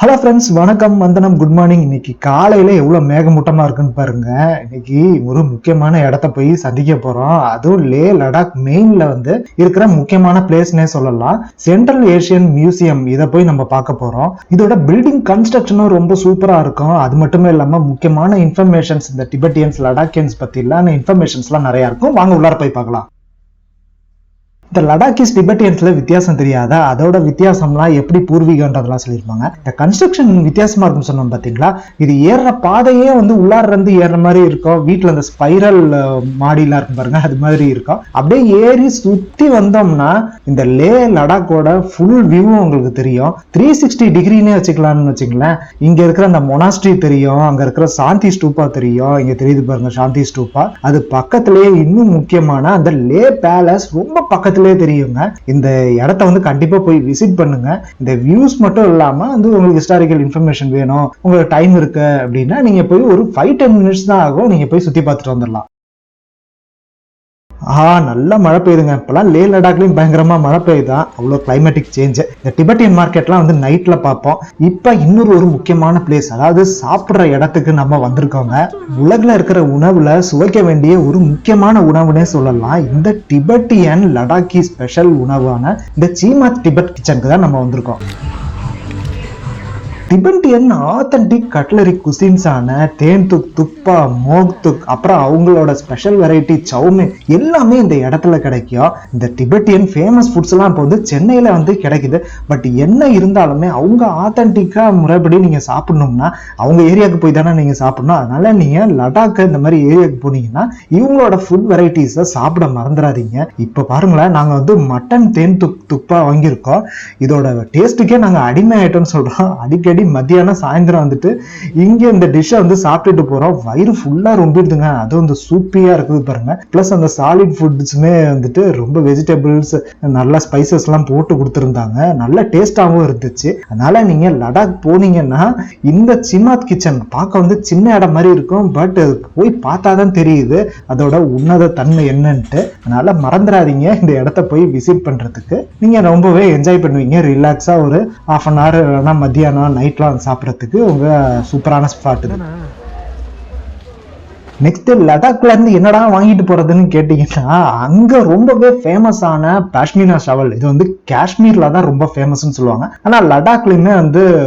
Hello friends, வணக்கம், வந்தனம், good morning. இன்னைக்கு காலையில எவ்வளோ மேகமூட்டமா இருக்குன்னு பாருங்க. இன்னைக்கு ஒரு முக்கியமான இடத்த போய் சந்திக்க போறோம். அதுவும் லே லடாக் மெயின்ல இருக்கிற முக்கியமான பிளேஸ்னே சொல்லலாம். Central Asian museum. இதை போய் நம்ம பார்க்க போறோம். இதோட பில்டிங் கன்ஸ்ட்ரக்ஷனும் ரொம்ப சூப்பரா இருக்கும். அது மட்டுமே இல்லாம முக்கியமான இன்ஃபர்மேஷன்ஸ், இந்த டிபெட்டியன்ஸ் லடாக்கியன்ஸ் பத்திலாம் இன்ஃபர்மேஷன்ஸ்லாம் நிறைய இருக்கும். வாங்க உள்ளார போய் பார்க்கலாம். இந்த லடாக்கிஸ் டிபெட்டியன்ஸ்ல வித்தியாசம் தெரியாதா? அதோட வித்தியாசம்லாம் எப்படி பூர்வீகன்றதெல்லாம் சொல்லியிருப்பாங்க. இந்த கன்ஸ்ட்ரக்ஷன் வித்தியாசமா இருக்குன்னு சொன்னோம் பாத்தீங்களா? இது ஏறுற பாதையே உள்ளார இருந்து ஏறுற மாதிரி இருக்கும். வீட்டுல அந்த ஸ்பைரல் மாடிலாம் இருக்கும் பாருங்க, அது மாதிரி இருக்கும். அப்படியே ஏறி சுத்தி வந்தோம்னா இந்த லே லடாக்கோட ஃபுல் வியூ உங்களுக்கு தெரியும். 360 டிகிரினே வச்சுக்கலாம்னு வச்சுங்களேன். இங்க இருக்கிற அந்த மொனாஸ்ட்ரி தெரியும், அங்க இருக்கிற சாந்தி ஸ்டூப்பா தெரியும். இங்க தெரியுது பாருங்க சாந்தி ஸ்டூப்பா. அது பக்கத்திலேயே இன்னும் முக்கியமான அந்த லே பேலஸ் ரொம்ப பக்கத்துல தெரியுங்க. இந்த இடத்த கண்டிப்பா போய் விசிட் பண்ணுங்க. இந்த வியூஸ் மட்டும் இல்லாம உங்களுக்கு ஹிஸ்டாரிக்கல் இன்ஃபர்மேஷன் வேணும், உங்களுக்கு டைம் இருக்கு அப்படின்னா நீங்க போய் ஒரு 5-10 மினிட்ஸ் தான் ஆகும். நீங்க போய் சுத்தி பார்த்துட்டு வந்துடலாம். நல்லா மழை பெய்யுதுங்க. இப்பெல்லாம் லே லடாக்லயும் பயங்கரமா மழை பெய்யுதான். அவ்வளோ கிளைமேட்டிக் சேஞ்ச். இந்த டிபெட்டியன் மார்க்கெட்லாம் நைட்ல பார்ப்போம். இப்ப இன்னொரு ஒரு முக்கியமான பிளேஸ், அதாவது சாப்பிட்ற இடத்துக்கு நம்ம வந்திருக்கோங்க. உலகில் இருக்கிற உணவுல சுவைக்க வேண்டிய ஒரு முக்கியமான உணவுனே சொல்லலாம். இந்த டிபெட்டியன் லடாக்கி ஸ்பெஷல் உணவான இந்த சீமாத் டிபெட் கிச்சனுக்கு தான் நம்ம வந்திருக்கோம். டிபெட்டியன் ஆத்தன்டிக் கட்லரி குசின்ஸான தேன் துக், துக்பா, மோக் துக், அப்புறம் அவங்களோட ஸ்பெஷல் வெரைட்டி சவுமின் எல்லாமே இந்த இடத்துல கிடைக்கும். இந்த டிபெட்டியன் ஃபேமஸ் ஃபுட்ஸ் எல்லாம் இப்போ சென்னையில கிடைக்குது. பட் என்ன இருந்தாலுமே அவங்க ஆத்தன்டிக்கா முறைப்படி நீங்க சாப்பிடணும்னா அவங்க ஏரியாவுக்கு போய் தானே நீங்க சாப்பிடணும். அதனால நீங்க லடாக் இந்த மாதிரி ஏரியாவுக்கு போனீங்கன்னா இவங்களோட ஃபுட் வெரைட்டிஸை சாப்பிட மறந்துடாதீங்க. இப்போ பாருங்களேன், நாங்க மட்டன் தேன் துக், துக்பா வாங்கியிருக்கோம். இதோட டேஸ்ட்டுக்கே நாங்க அடிமை ஆயிட்டோம்னு சொல்றோம். அடிக்கடி மத்தியானம் சாயந்தரம் இங்க இந்த டிஷ்ஷை சாப்பிட்டுட்டு போறோம். வயிறு ஃபுல்லா ரொம்பிடுதுங்க. அதுவும் சூப்பியா இருக்குது பாருங்க. பிளஸ் அந்த சாலிட் ஃபுட்ஸுமே ரொம்ப வெஜிடபிள்ஸ், நல்ல ஸ்பைசஸ் எல்லாம் போட்டு கொடுத்துருந்தாங்க. நல்ல டேஸ்டாவும் இருந்துச்சு. அதனால நீங்க லடாக் போனீங்கன்னா இந்த சிமாத் கிச்சன் பார்க்க சின்ன இடம் மாதிரி இருக்கும். பட் போய் பார்த்தாதான் தெரியுது அதோட உன்னத தன்மை என்னன்ட்டு. அதனால மறந்துடாதீங்க, இந்த இடத்த போய் விசிட் பண்றதுக்கு. நீங்க ரொம்பவே என்ஜாய் பண்ணுவீங்க. ரிலாக்ஸா ஒரு 1/2 hour இல்லைன்னா மத்தியானம் நைட்லாம் சாப்பிட்றதுக்கு உங்க சூப்பரான ஸ்பாட் இது. நெக்ஸ்ட் லடாக்ல இருந்து என்னடா வாங்கிட்டு போறதுன்னு கேட்டீங்கன்னா, அங்க ரொம்பவே ஃபேமஸான பாஷ்மினா ஷாவல். இது காஷ்மீர்ல தான் ரொம்ப ஃபேமஸ்ன்னு சொல்லுவாங்க. ஆனா லடாக்லயுமே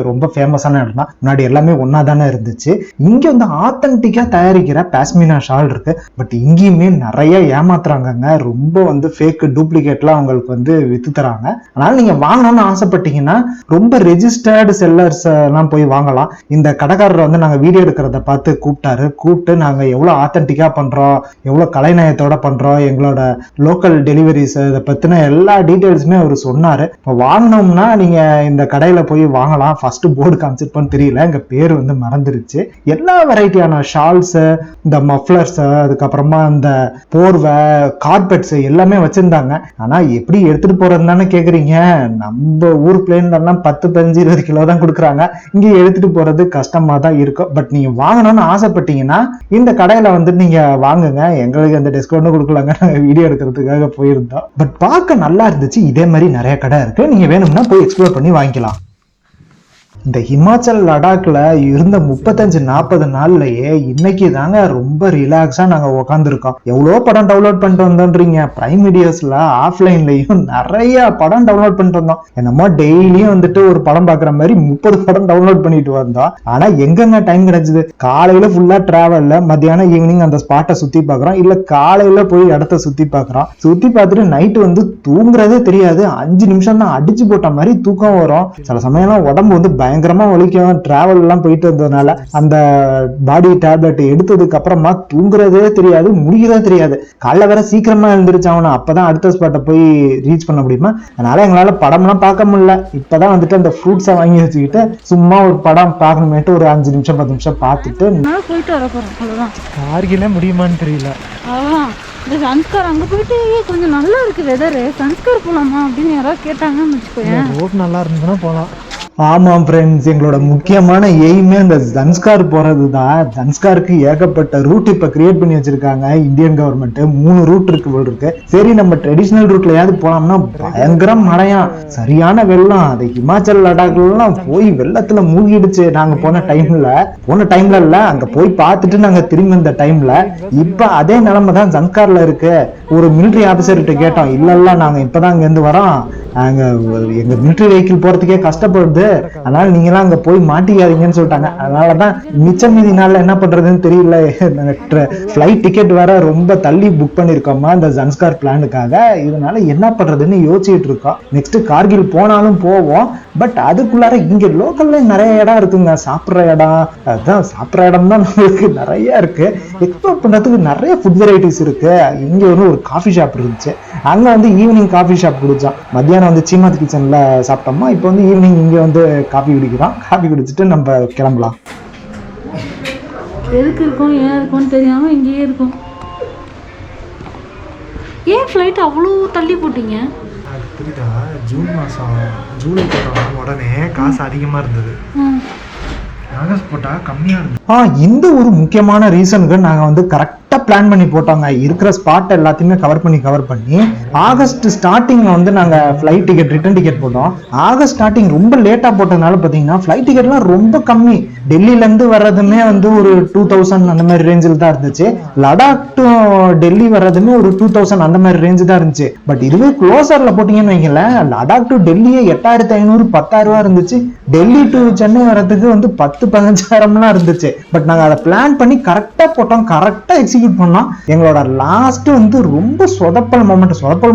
ரொம்ப ஃபேமஸான இடம் தான். முன்னாடி எல்லாமே ஒன்னா தானே இருந்துச்சு. இங்க ஆத்தன்டிக்கா தயாரிக்கிற பாஷ்மினா ஷால் இருக்கு. பட் இங்கேயுமே நிறைய ஏமாத்துறாங்கங்க. ரொம்ப ஃபேக் டூப்ளிகேட்லாம் அவங்களுக்கு வித்து தராங்க. அதனால நீங்க வாங்கணும்னு ஆசைப்பட்டீங்கன்னா ரொம்ப ரெஜிஸ்டர்டு செல்லர்ஸ் எல்லாம் போய் வாங்கலாம். இந்த கடைக்காரர் நாங்க வீடியோ எடுக்கிறத பார்த்து கூப்பிட்டு நாங்க எவ்வளவு ஆத்தன்டிக்கா பண்றோம், எவ்வளவு கலைநயத்தோட பண்றோம், எங்களோட லோக்கல் டெலிவரிஸ், இதை பத்தின எல்லா டீடைல்ஸுமே அவர் சொன்னாரு. இப்போ வாங்கினோம்னா நீங்க இந்த கடையில போய் வாங்கலாம். ஃபர்ஸ்ட் போர்டு காமிச்சிருப்பான்னு தெரியல, எங்க பேரு மறந்துருச்சு. எல்லா வெரைட்டியான ஷால்ஸ், இந்த மஃப்ளர்ஸ், அதுக்கப்புறமா இந்த போர்வை, கார்பெட்ஸ் எல்லாமே வச்சிருந்தாங்க. ஆனா எப்படி எடுத்துட்டு போறது தானே கேக்குறீங்க? நம்ம ஊர் பிளேன்ல எல்லாம் 10, 15, 20 கிலோ தான் கொடுக்குறாங்க. இங்க எடுத்துட்டு போறது கஷ்டமா தான் இருக்கும். பட் நீங்க வாங்கணும்னு ஆசைப்பட்டீங்கன்னா இந்த கடையில நீங்க வாங்குங்க. எங்களுக்கு அந்த டிஸ்கவுண்ட் கொடுக்கலாங்க. வீடியோ எடுக்கிறதுக்காக போயிருந்தோம். பட் பார்க்க நல்லா இருந்துச்சு. இதே மாதிரி நிறைய கடை இருக்கு. நீங்க வேணும்னா போய் எக்ஸ்ப்ளோர் பண்ணி வாங்கிக்கலாம். இந்த ஹிமாச்சல் லடாக்ல இருந்த 35-40 நாள்லயே இன்னைக்கு தாங்க ரொம்ப ரிலாக்ஸா நாங்க உட்காந்துருக்கோம். எவ்வளோ படம் டவுன்லோட் பண்ணிட்டு வந்தோன்றீங்க. பிரைம் வீடியோஸ்ல ஆஃப்லைன்லயும் நிறைய படம் டவுன்லோட் பண்ணிட்டு வந்தோம். என்னமோ டெய்லியும் ஒரு படம் பாக்குற மாதிரி 30 படம் டவுன்லோட் பண்ணிட்டு வந்தோம். ஆனா எங்கெங்க டைம் கிடைச்சது? காலையில ஃபுல்லா டிராவல்ல, மத்தியானம் ஈவினிங் அந்த ஸ்பாட்டை சுத்தி பாக்குறோம். இல்ல காலையில போய் இடத்த சுத்தி பாக்குறோம். சுத்தி பார்த்துட்டு நைட்டு தூங்குறதே தெரியாது. 5 நிமிஷம் தான் அடிச்சு போட்ட மாதிரி தூக்கம் வரும். சில சமயம் உடம்பு பயங்கரமா வலிக்கும். டிராவல் எல்லாம் போயிட்டு வந்ததுனால அந்த பாடி டேப்லெட் எடுத்ததுக்கு அப்புறமா தூங்குறதே தெரியாது, முடியவே தெரியாது. காலைல வேற சீக்கிரமா எழுந்திரிச்சாகணும். அப்பதான் அடுத்த ஸ்பாட்டை போய் ரீச் பண்ண முடியுமா. அதனால எங்களால படம்லாம் பார்க்க முடியல. இப்பதான் அந்த ஃப்ரூட்ஸை வாங்கி வச்சுக்கிட்டு சும்மா ஒரு படம் பார்க்கணுமேட்டு ஒரு 5 நிமிஷம் 10 நிமிஷம் பார்த்துட்டு போயிட்டு வர போறோம். அவ்வளவுதான். கார்கிலே முடியுமான்னு தெரியல. இந்த சன்ஸ்கார் அங்கே போயிட்டு கொஞ்சம் நல்லா இருக்கு வெதரு, சன்ஸ்கார் போகலாமா அப்படின்னு யாராவது கேட்டாங்கன்னு வச்சுக்கோங்க. ரோட் நல்லா இருந்ததுன்னா போகலாம். ஆமாம் ஃப்ரெண்ட்ஸ், எங்களோட முக்கியமான எய்மே அந்த ஜன்ஸ்கார் போறது தான். ஜன்ஸ்காருக்கு ஏகப்பட்ட ரூட் இப்ப கிரியேட் பண்ணி வச்சிருக்காங்க இந்தியன் கவர்மெண்ட். 3 ரூட் இருக்கு போல் இருக்கு. சரி, நம்ம ட்ரெடிஷனல் ரூட்லயாவது போனோம்னா பயங்கர மழையா, சரியான வெள்ளம். அது ஹிமாச்சல் லடாக்ல எல்லாம் போய் வெள்ளத்துல மூழ்கிடுச்சு நாங்க போன டைம்ல இல்ல, அங்க போய் பார்த்துட்டு நாங்க திரும்பி வந்த டைம்ல. இப்ப அதே நிலைமை தான் ஜன்ஸ்கார்ல இருக்கு. ஒரு மிலிட்டரி ஆபீசர்கிட்ட கேட்டோம், இல்ல நாங்க இப்பதான் இங்க இருந்து வரோம், அங்க எங்க மிலிட்டரி வெஹிக்கிள் போறதுக்கே கஷ்டப்படுது, அதனால நீங்க எல்லாம் அங்க போய் மாட்டிக்காதீங்கன்னு சொல்லிட்டாங்க. அதனாலதான் மிச்சம் மீதி நாள்ல என்ன பண்றதுன்னு தெரியல. ஃபிளைட் டிக்கெட் வேற ரொம்ப தள்ளி புக் பண்ணிருக்கோமா இந்த ஜன்ஸ்கார் பிளானுக்காக. இதனால என்ன பண்றதுன்னு யோசிச்சுட்டு இருக்கோம். நெக்ஸ்ட் கார்கில் போனாலும் போவோம். பட் அதுக்குள்ளார இங்க லோக்கல்ல நிறைய இடம் இருக்குங்க, சாப்பிட்ற இடம். அதுதான் சாப்பிட்ற இடம் தான் நம்மளுக்கு நிறைய இருக்கு. எக்ஸ்ப்ளோர் பண்றதுக்கு நிறைய ஃபுட் வெரைட்டிஸ் இருக்கு. இங்க ஒரு காஃபி ஷாப் இருந்துச்சு, அங்க ஈவினிங் காஃபி ஷாப் குடிச்சோம். மத்தியானம் சீமாத் கிச்சன்ல சாப்பிட்டோமா, இப்போ ஈவினிங் இங்க காஃபி குடிக்கிறோம். காஃபி குடிச்சிட்டு நம்ம கிளம்பலாம். எதுக்கு இருக்கும் ஏன் இருக்கும்னு தெரியாம இங்கேயே இருக்கும். ஏன் ஃப்ளைட் அவ்வளோ தள்ளி போட்டீங்க? புரியுதா, ஜூன் மாசம் ஜூலை போட்டோம், உடனே காசு அதிகமா இருந்தது, ஆகஸ்ட் போட்டா கம்மியா இருந்தது. இந்த ஒரு முக்கியமான ரீசனுக்கு நாங்க கரெக்டா பிளான் பண்ணி போட்டோங்க. இருக்கிற ஸ்பாட் எல்லாத்தையுமே கவர் பண்ணி ஆகஸ்ட் ஸ்டார்டிங்ல நாங்க ஃபிளைட் டிக்கெட் ரிட்டர்ன் டிக்கெட் போட்டோம். ஆகஸ்ட் ஸ்டார்டிங் ரொம்ப லேட்டா போட்டதுனால பாத்தீங்கன்னா ஃபிளைட் டிக்கெட்லாம் ரொம்ப கம்மி. டெல்லியில இருந்து வர்றதுமே ஒரு 2000 அந்த மாதிரி ரேஞ்சில் தான் இருந்துச்சு. லடாக் டு டெல்லி வர்றதுமே ஒரு 2000 அந்த மாதிரி ரேஞ்சு தான் இருந்துச்சு. பட் இதுவே க்ளோசர்ல போட்டீங்கன்னு வைங்களேன், லடாக் டு டெல்லியே 8500 10,000 இருந்துச்சு. டெல்லி டு சென்னை வர்றதுக்கு 10-15,000 இருந்துச்சு. பட் நாங்க அதை பிளான் பண்ணி கரெக்டா போட்டோம், கரெக்டா எக்ஸிக்யூட் பண்ணோம். எங்களோட லாஸ்ட் ரொம்ப சொதப்பல்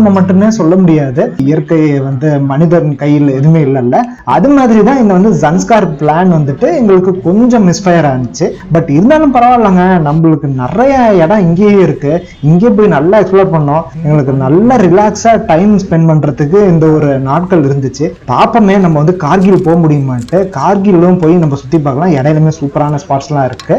மொமெண்ட்னே சொல்ல முடியாது. இயற்கை மனிதன் கையில் எதுவுமே இல்லைல்ல, அது மாதிரி தான் இந்த ஜன்ஸ்கார் பிளான் எங்களுக்கு கொஞ்சம் மிஸ்ஃபயர் ஆனிச்சு. பட் இருந்தாலும் பரவாயில்லங்க, நம்மளுக்கு நிறைய இடம் இங்கேயே இருக்கு. இங்கே போய் நல்லா எக்ஸ்ப்ளோர் பண்ணோம். எங்களுக்கு நல்ல ரிலாக்ஸா டைம் ஸ்பெண்ட் பண்றதுக்கு இந்த ஒரு நாட்கள் இருந்துச்சு. பாப்பமே நம்ம கார்கில் போக முடியுமான்ட்டு. கார்கிலும் போய் நம்ம சுத்தி பார்க்கலாம். இடையிலுமே சூப்பரான ஸ்பாட்ஸ் எல்லாம் இருக்கு.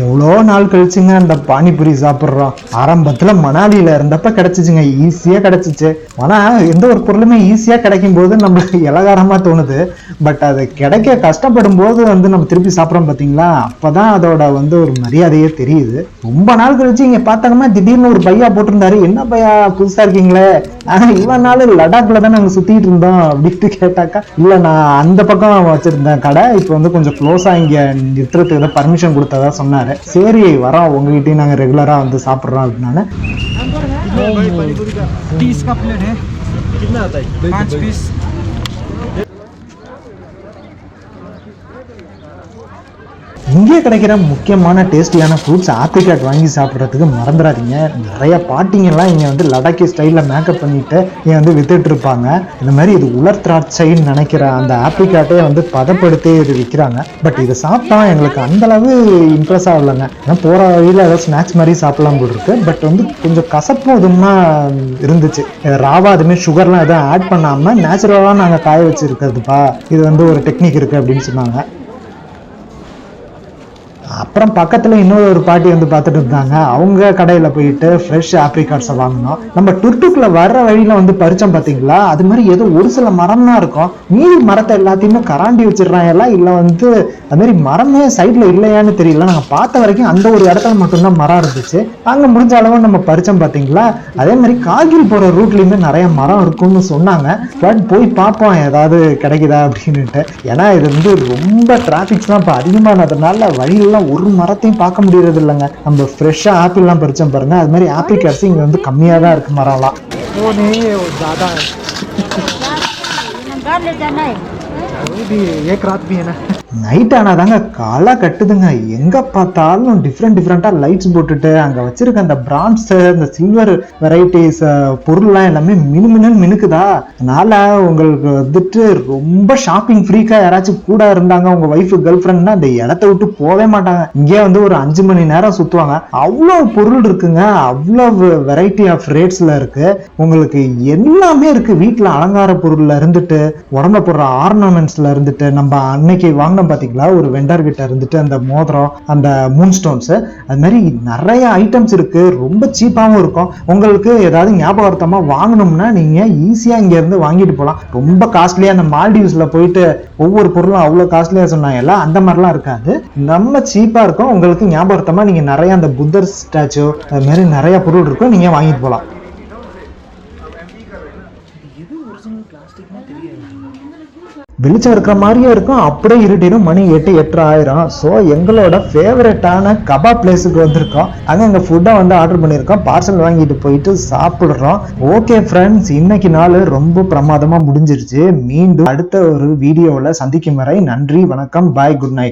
எவ்வளோ நாள் கழிச்சுங்க அந்த பானிபூரி சாப்பிட்றோம். ஆரம்பத்துல மணாலியில இருந்தப்ப கிடைச்சிச்சுங்க, ஈஸியா கிடைச்சிச்சு. ஆனா எந்த ஒரு பொருளுமே ஈஸியா கிடைக்கும் போது நம்மளுக்கு இலகாரமா தோணுது. பட் அது கிடைக்க கஷ்டப்படும் போது நம்ம திருப்பி சாப்பிட்றோம் பாத்தீங்களா, அப்பதான் அதோட ஒரு மரியாதையே தெரியுது. ரொம்ப நாள் கழிச்சு இங்க பார்த்தாங்கன்னா திடீர்னு ஒரு பையா போட்டிருந்தாரு, என்ன பையா புதுசா இருக்கீங்களே, ஆனா இவ்வளவு நாள் லடாக்ல தான் நாங்க சுத்திட்டு இருந்தோம் அப்படின்ட்டு கேட்டாக்கா, இல்ல நான் அந்த பக்கம் வச்சிருந்தேன் கடை, இப்ப கொஞ்சம் க்ளோஸா இங்க நிறுத்துறதுக்கு பர்மிஷன் கொடுத்ததா சொன்னாரு. சரி வரோம், உங்ககிட்டயும் நாங்க ரெகுலரா சாப்பிடுறோம் அப்படின்னால. இங்கே கிடைக்கிற முக்கியமான டேஸ்டியான ஃப்ரூட்ஸ் ஆப்ரிகாட் வாங்கி சாப்பிட்றதுக்கு மறந்துடாதீங்க. நிறைய பாட்டிங்கெல்லாம் இங்கே லடாக்கி ஸ்டைலில் மேக்கப் பண்ணிட்டு இங்கே வித்துட்டு இருப்பாங்க. இந்த மாதிரி இது உலர் திராட்சைன்னு நினைக்கிற அந்த ஆப்ரிகாட்டே பதப்படுத்தி இது விற்கிறாங்க. பட் இதை சாப்பிட்டா எங்களுக்கு அந்த அளவு இம்ப்ரெஸ் ஆகலைங்க. ஏன்னா போகிற வழியில் ஏதாவது ஸ்நாக்ஸ் மாதிரி சாப்பிடலாம் போல் இருக்கு. பட் கொஞ்சம் கசப்பும் இதுமா இருந்துச்சு. ராவா அதுமாரி சுகர்லாம் எதுவும் ஆட் பண்ணாமல் நேச்சுரலாக நாங்கள் காய வச்சுருக்கிறதுப்பா, இது ஒரு டெக்னிக் இருக்குது அப்படின்னு சொன்னாங்க. அப்புறம் பக்கத்துல இன்னொரு பாட்டி பார்த்துட்டு இருந்தாங்க. அவங்க கடையில போயிட்டு ஃப்ரெஷ் ஆப்ரிகாட்ஸை வாங்கினோம். நம்ம டுர்டுக்ல வர்ற வழியில பறிச்சோம் பாத்தீங்களா, அது மாதிரி ஏதோ ஒரு சில மரம் தான் இருக்கும். மீதி மரத்தை எல்லாத்தையுமே கராண்டி வச்சிடறாங்க எல்லாம். இல்ல அது மாதிரி மரமே சைட்ல இல்லையான்னு தெரியல. நாங்க பார்த்த வரைக்கும் அந்த ஒரு இடத்துல மட்டும்தான் மரம் இருந்துச்சு. அங்க முடிஞ்ச அளவு நம்ம பறிச்சோம் பாத்தீங்களா. அதே மாதிரி கார்கில் போற ரூட்லயுமே நிறைய மரம் இருக்கும்னு சொன்னாங்க. பட் போய் பார்ப்போம் ஏதாவது கிடைக்குதா அப்படின்னுட்டு. ஏன்னா இது ரொம்ப டிராபிக்ஸ் தான் இப்ப அதிகமானதுனால வழியெல்லாம் ஒரு மரத்தையும் பார்க்க முடியறது இல்லைங்க. நம்ம ஃப்ரெஷ்ஷா ஆப்பிள் எல்லாம் பறிச்சோம் பாருங்க, அது மாதிரி ஆப்ரிகாட்ஸ் இங்க கம்மியா தான் இருக்கு மரம்லாம். நைட் ஆனாதாங்க காலா கட்டுதுங்க. எங்க பார்த்தாலும் டிஃப்ரெண்டா லைட்ஸ் போட்டுட்டு அங்க வச்சிருக்க அந்த பிரான்ஸ் இந்த சில்வர் வெரைட்டிஸ் பொருள்லாம் எல்லாமே மினுக்குதா. அதனால உங்களுக்கு ரொம்ப ஷாப்பிங் ஃப்ரீக்கா யாராச்சும் கூட இருந்தாங்க, உங்க ஒய்ஃப் கேர்ள் ஃப்ரெண்ட்னா அந்த இடத்த விட்டு போவே மாட்டாங்க. இங்கே ஒரு 5 மணி நேரம் சுத்துவாங்க. அவ்வளவு பொருள் இருக்குங்க, அவ்வளவு வெரைட்டி ஆஃப் ரேட்ஸ்ல இருக்கு. உங்களுக்கு எல்லாமே இருக்கு. வீட்டுல அலங்கார பொருள்ல இருந்துட்டு உடம்புல போடுற ஆர்னமெண்ட்ஸ்ல இருந்துட்டு நம்ம அன்னைக்கு வாங்க வாங்கினோம் பாத்தீங்களா ஒரு வெண்டர் கிட்ட இருந்துட்டு அந்த மோதிரம், அந்த மூன் ஸ்டோன்ஸ், அது மாதிரி நிறைய ஐட்டம்ஸ் இருக்கு. ரொம்ப சீப்பாவும் இருக்கும். உங்களுக்கு ஏதாவது ஞாபகார்த்தமா வாங்கணும்னா நீங்க ஈஸியா இங்க இருந்து வாங்கிட்டு போகலாம். ரொம்ப காஸ்ட்லியா அந்த மால்டீவ்ஸ்ல போயிட்டு ஒவ்வொரு பொருளும் அவ்வளவு காஸ்ட்லியா சொன்னாங்கல்ல, அந்த மாதிரிலாம் இருக்காது. நம்ம சீப்பா இருக்கும். உங்களுக்கு ஞாபகார்த்தமா நீங்க நிறைய அந்த புத்தர் ஸ்டாச்சு அது மாதிரி நிறைய பொருள் இருக்கும், நீங்க வாங்கிட்டு போகலாம். வெளிச்சம் இருக்கிற மாதிரியே இருக்கும், அப்படியே இருட்டிடும். மணி 8 8:30 ஆயிரும். ஸோ எங்களோட ஃபேவரட்டான கபாப் பிளேஸுக்கு வந்திருக்கோம். அங்கே எங்கள் ஃபுட்டை வந்து ஆர்டர் பண்ணியிருக்கோம். பார்சல் வாங்கிட்டு போயிட்டு சாப்பிட்றோம். ஓகே ஃப்ரெண்ட்ஸ், இன்னைக்கு நாள் ரொம்ப பிரமாதமாக முடிஞ்சிருச்சு. மீண்டும் அடுத்த ஒரு வீடியோவில் சந்திக்கும் வரை நன்றி, வணக்கம், பாய், குட் நைட்.